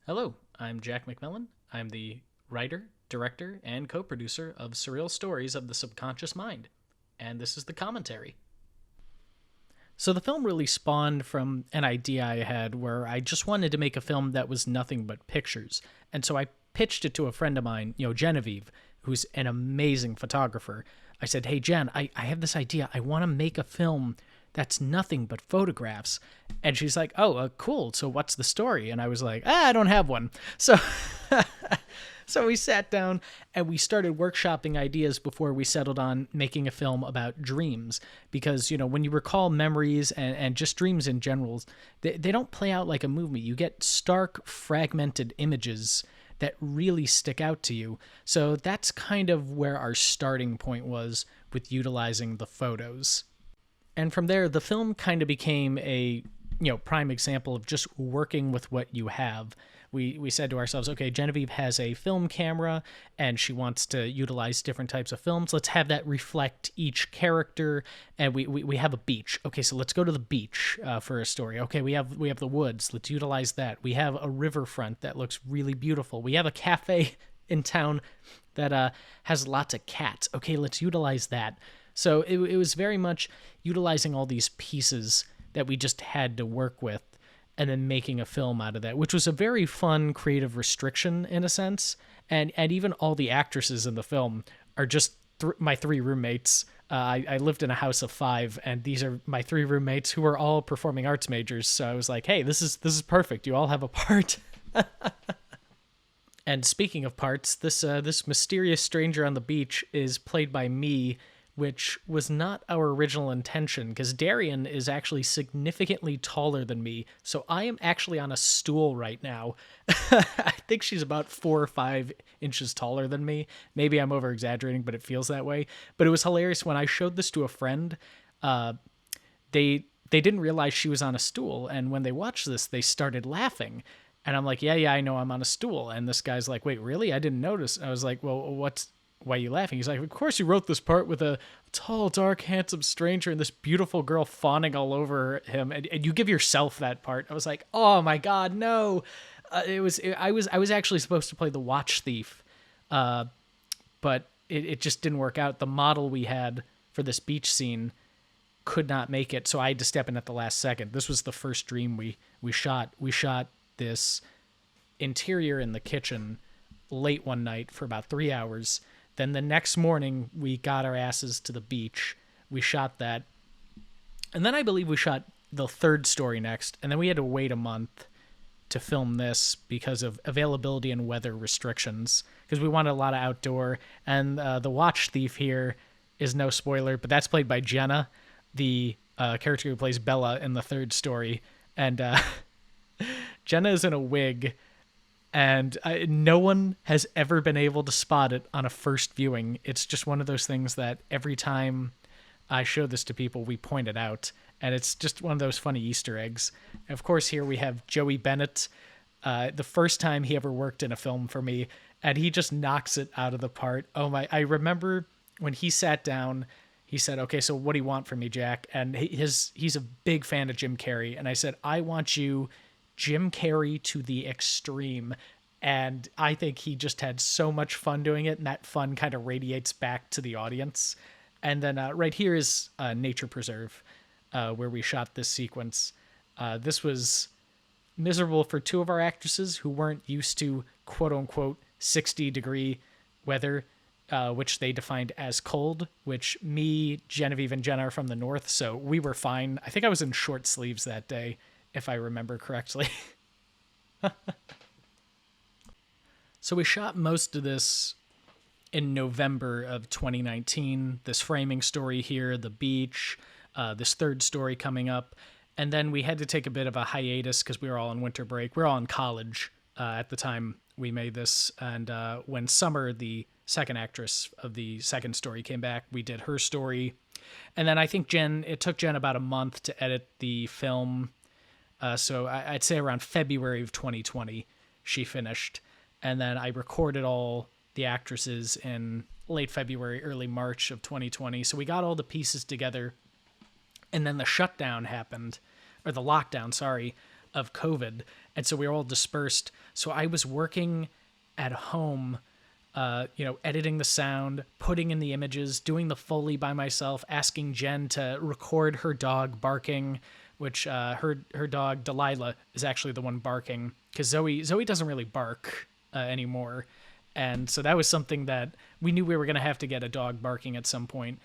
Hello, I'm Jack McMillan. I'm the writer, director, and co producer of Surreal Stories of the Subconscious Mind, and this is the commentary. So, the film really spawned from an idea I had where I just wanted to make a film that was nothing but pictures. And so I pitched it to a friend of mine, Genevieve, who's an amazing photographer. I said, "Hey, Jen, I have this idea. I want to make a film that's nothing but photographs." And she's like, "Oh, cool. So what's the story?" And I was like, I don't have one. So so we sat down and we started workshopping ideas before we settled on making a film about dreams. Because, when you recall memories and just dreams in general, they don't play out like a movie. You get stark, fragmented images that really stick out to you. So that's kind of where our starting point was with utilizing the photos. And from there, the film kind of became a prime example of just working with what you have. We said to ourselves, okay, Genevieve has a film camera and she wants to utilize different types of films. Let's have that reflect each character. And we have a beach. Okay, so let's go to the beach for a story. Okay, we have the woods. Let's utilize that. We have a riverfront that looks really beautiful. We have a cafe in town that has lots of cats. Okay, let's utilize that. So it was very much utilizing all these pieces that we just had to work with and then making a film out of that, which was a very fun creative restriction in a sense. And even all the actresses in the film are just my three roommates. I lived in a house of 5, and these are my 3 roommates who are all performing arts majors. So I was like, hey, this is perfect. You all have a part. And speaking of parts, this mysterious stranger on the beach is played by me, which was not our original intention, because Darian is actually significantly taller than me, so I am actually on a stool right now. I think she's about 4 or 5 inches taller than me. Maybe I'm over-exaggerating, but it feels that way. But it was hilarious when I showed this to a friend. They didn't realize she was on a stool, and when they watched this, they started laughing. And I'm like, yeah, I know I'm on a stool. And this guy's like, wait, really? I didn't notice. I was like, well, why are you laughing? He's like, of course you wrote this part with a tall, dark, handsome stranger and this beautiful girl fawning all over him, and you give yourself that part. I was like, oh my god, no. I was actually supposed to play the watch thief, but it just didn't work out. The model we had for this beach scene could not make it, so I had to step in at the last second. This was the first dream we shot. We shot this interior in the kitchen late one night for about 3 hours. Then the next morning, we got our asses to the beach. We shot that. And then I believe we shot the third story next. And then we had to wait a month to film this because of availability and weather restrictions. Because we wanted a lot of outdoor. And the watch thief here is no spoiler, but that's played by Jenna, the character who plays Bella in the third story. And Jenna is in a wig. And no one has ever been able to spot it on a first viewing. It's just one of those things that every time I show this to people, we point it out. And it's just one of those funny Easter eggs. And of course, here we have Joey Bennett, the first time he ever worked in a film for me. And he just knocks it out of the part. Oh my, I remember when he sat down, he said, okay, so what do you want from me, Jack? And he's a big fan of Jim Carrey. And I said, I want you Jim Carrey to the extreme. And I think he just had so much fun doing it, and that fun kind of radiates back to the audience. And then right here is Nature Preserve, where we shot this sequence. This was miserable for 2 of our actresses who weren't used to quote-unquote 60-degree weather, which they defined as cold, which me, Genevieve, and Jenna are from the north, so we were fine. I think I was in short sleeves that day, if I remember correctly. So we shot most of this in November of 2019. This framing story here, the beach, this third story coming up. And then we had to take a bit of a hiatus because we were all on winter break. We were all in college at the time we made this. And when Summer, the second actress of the second story, came back, we did her story. And then I think it took Jen about a month to edit the film. So I'd say around February of 2020, she finished. And then I recorded all the actresses in late February, early March of 2020. So we got all the pieces together. And then the shutdown happened, or the lockdown, sorry. of COVID. And so we were all dispersed. So I was working at home, editing the sound, putting in the images, doing the Foley by myself, asking Jen to record her dog barking, which her dog Delilah is actually the one barking, because Zoe doesn't really bark anymore. And so that was something that we knew we were going to have to get a dog barking at some point.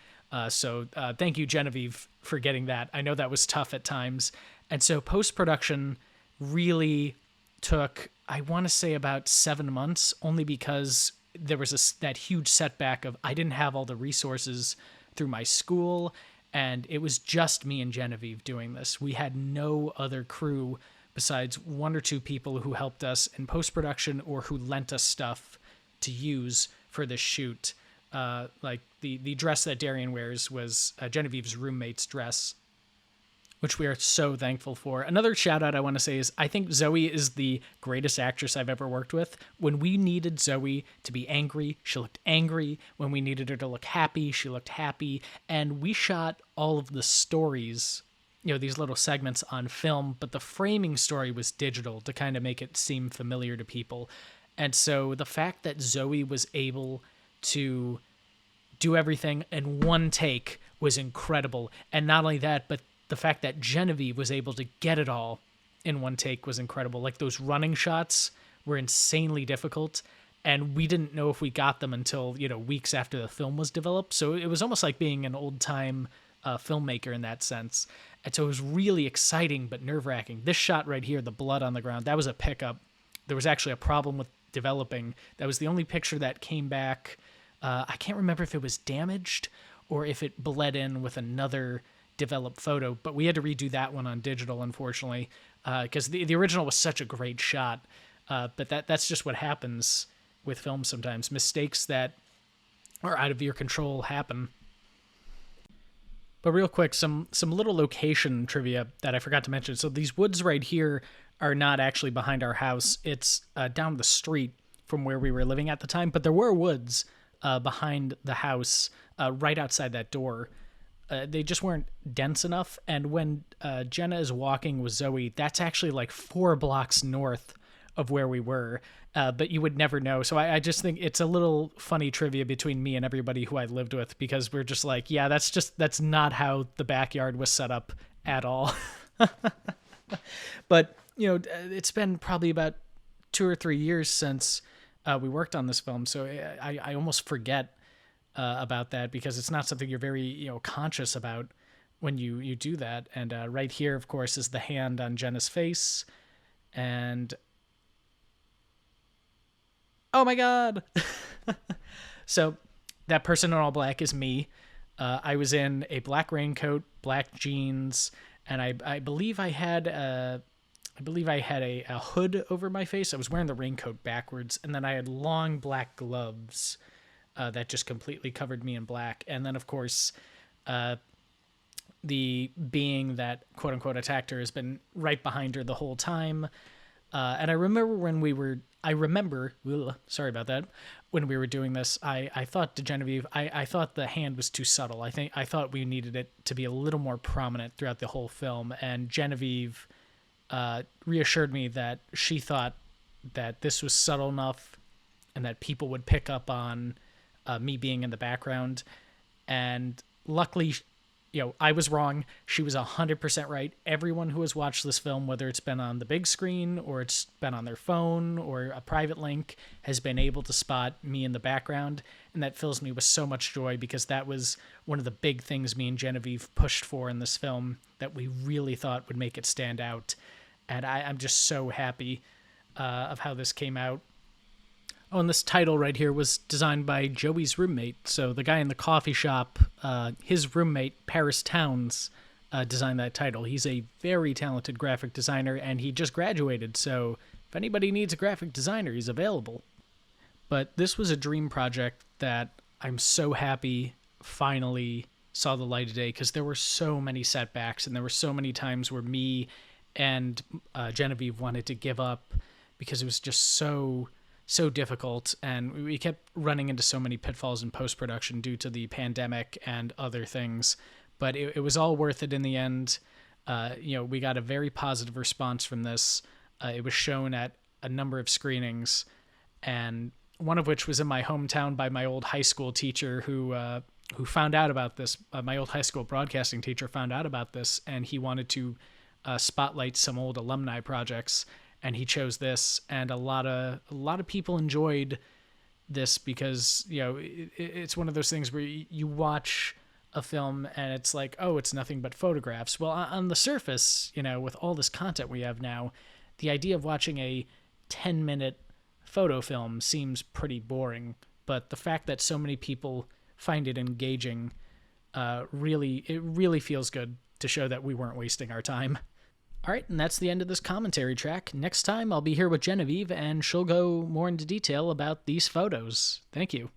So thank you, Genevieve, for getting that. I know that was tough at times. And so post-production really took, I want to say, about 7 months, only because there was that huge setback of I didn't have all the resources through my school, and it was just me and Genevieve doing this. We had no other crew besides 1 or 2 people who helped us in post-production or who lent us stuff to use for the shoot. Like the dress that Darian wears was Genevieve's roommate's dress, which we are so thankful for. Another shout out I want to say is I think Zoe is the greatest actress I've ever worked with. When we needed Zoe to be angry, she looked angry. When we needed her to look happy, she looked happy. And we shot all of the stories, these little segments on film, but the framing story was digital to kind of make it seem familiar to people. And so the fact that Zoe was able to do everything in one take was incredible. And not only that, but the fact that Genevieve was able to get it all in one take was incredible. Like those running shots were insanely difficult, and we didn't know if we got them until, weeks after the film was developed. So it was almost like being an old-time filmmaker in that sense. And so it was really exciting but nerve-wracking. This shot right here, the blood on the ground, that was a pickup. There was actually a problem with developing. That was the only picture that came back. I can't remember if it was damaged or if it bled in with another developed photo, but we had to redo that one on digital, unfortunately, because the original was such a great shot. But that's just what happens with film sometimes. Mistakes that are out of your control happen. But real quick, some little location trivia that I forgot to mention. So these woods right here are not actually behind our house. It's down the street from where we were living at the time. But there were woods behind the house, right outside that door. They just weren't dense enough. And when Jenna is walking with Zoe, that's actually like 4 blocks north of where we were. But you would never know. So I just think it's a little funny trivia between me and everybody who I lived with, because we're just like, yeah, that's not how the backyard was set up at all. But, it's been probably about 2 or 3 years since we worked on this film. So I almost forget about that, because it's not something you're very, conscious about when you do that. And right here, of course, is the hand on Jenna's face. And oh my God. So that person in all black is me. I was in a black raincoat, black jeans, and I believe I had a hood over my face. I was wearing the raincoat backwards, and then I had long black gloves that just completely covered me in black. And then, of course, the being that quote-unquote attacked her has been right behind her the whole time. And I remember sorry about that, when we were doing this, I thought to Genevieve, I thought the hand was too subtle. I thought we needed it to be a little more prominent throughout the whole film. And Genevieve reassured me that she thought that this was subtle enough and that people would pick up on me being in the background. And luckily, I was wrong. She was 100% right. Everyone who has watched this film, whether it's been on the big screen or it's been on their phone or a private link, has been able to spot me in the background. And that fills me with so much joy, because that was one of the big things me and Genevieve pushed for in this film that we really thought would make it stand out. And I'm just so happy of how this came out. Oh, and this title right here was designed by Joey's roommate. So the guy in the coffee shop, his roommate, Paris Towns, designed that title. He's a very talented graphic designer, and he just graduated. So if anybody needs a graphic designer, he's available. But this was a dream project that I'm so happy finally saw the light of day, because there were so many setbacks, and there were so many times where me and Genevieve wanted to give up, because it was just so difficult, and we kept running into so many pitfalls in post-production due to the pandemic and other things. But it was all worth it in the end. We got a very positive response from this. It was shown at a number of screenings, and one of which was in my hometown by my old high school teacher who found out about this. My old high school broadcasting teacher found out about this, and he wanted to spotlight some old alumni projects, and he chose this. And a lot of people enjoyed this because it's one of those things where you watch a film and it's like, oh, it's nothing but photographs. Well, on the surface, with all this content we have now, the idea of watching a 10-minute photo film seems pretty boring. But the fact that so many people find it engaging, really feels good to show that we weren't wasting our time. All right, and that's the end of this commentary track. Next time, I'll be here with Genevieve, and she'll go more into detail about these photos. Thank you.